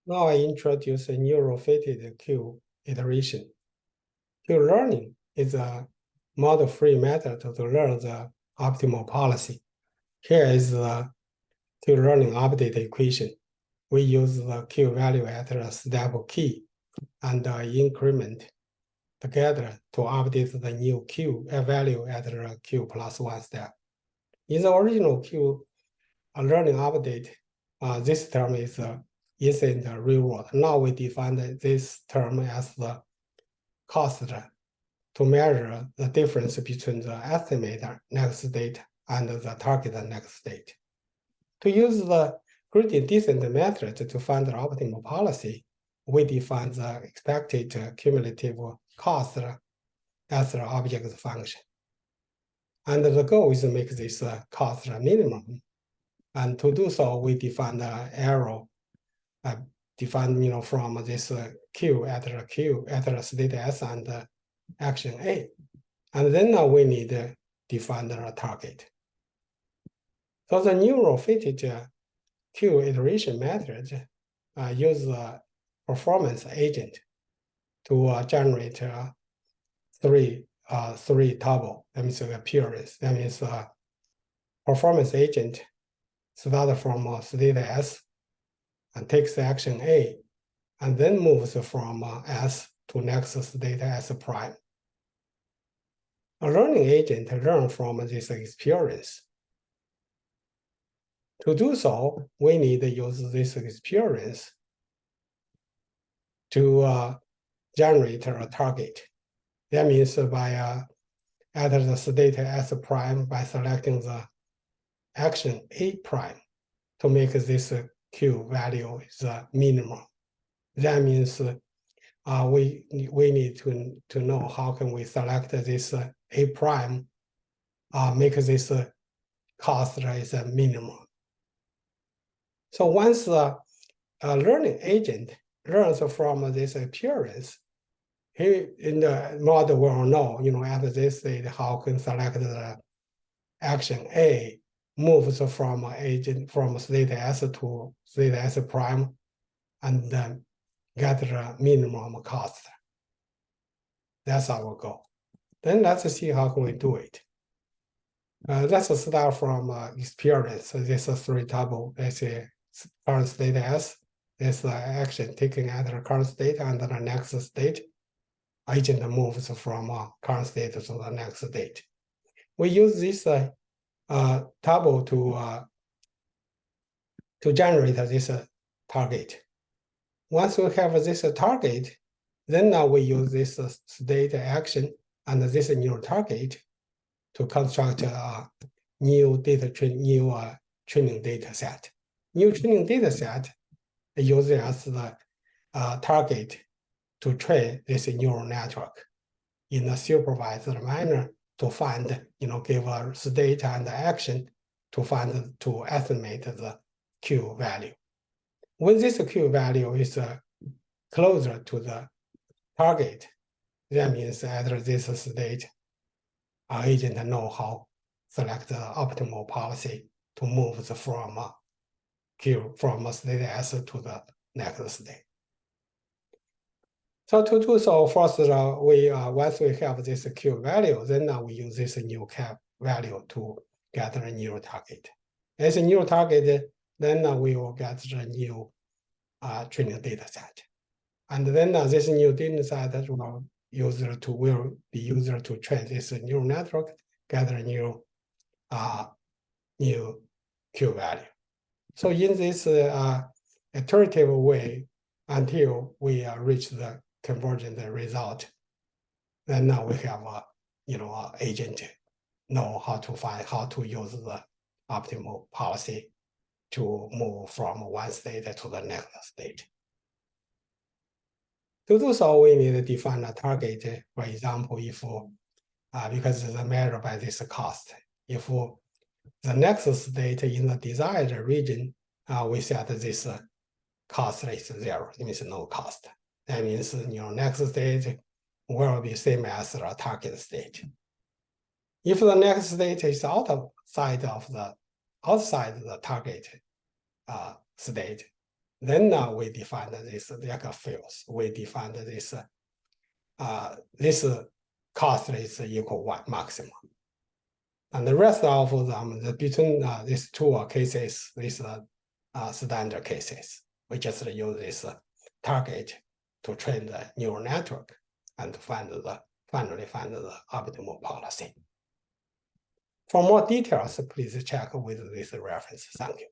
Now I introduce a neural-fitted Q iteration. Q learning is a model-free method to learn the optimal policy. Here is the Q learning update equation. We use the Q value at a step key and increment together to update the new Q value at the Q plus 1 step. In the original Q learning update, this term is isn't reward. Now we define this term as the cost to measure the difference between the estimated next state and the target next state. To use the gradient descent method to find the optimal policy, we define the expected cumulative cost as the object function. And the goal is to make this cost minimum. And to do so, we define the arrow defined from this Q at the state S and action A. And then we need to define the target. So the neural-fitted Q iteration method use the performance agent to generate three tuple. That means appearance. That means performance agent starts from state S and takes action A, and then moves from S to next state S prime. A learning agent learns from this experience. To do so, we need to use this experience to generate a target. That means by at the state S prime by selecting the action A prime to make this Q value is minimum. That means we need to know how can we select this A prime, make this cost is a minimum. So once the learning agent learns from this appearance, he in the model will know, at this state, how can select the action A moves from state S to state S prime, and then get the minimum cost. That's our goal. Then let's see how can we do it. Let's start from experience. So this is three tuple. Let's say current state S. This action taken at the current state and the next state. Agent moves from current state to the next state. We use this tuple to generate this target. Once we have this target, then we use this state action and this new target to construct a new training data set. New training data set uses as the target to train this neural network in a supervised manner to find, give a state and action to estimate the Q value. When this Q value is closer to the target, that means at this state, our agent know how select the optimal policy to move from Q from state S to the next state. So to do so, first once we have this Q value, then we use this new cap value to get a new target. As a new target, then we will get the new training data set. And then this new data set will be used to train this neural network, get a new Q value. So in this iterative way, until we reach the convergent result, then now we have a agent know how to use the optimal policy to move from one state to the next state. To do so, we need to define a target. For example, if because it's measured by this cost, if the next state in the desired region, we set this cost is 0. It means no cost. That means next state will be same as the target state. If the next state is outside the target state, Then we define this Jacob fields. We define this cost is equal 1 maximum. And the rest of them, between these two cases, these standard cases, we just use this target to train the neural network and to finally find the optimal policy. For more details, please check with this reference. Thank you.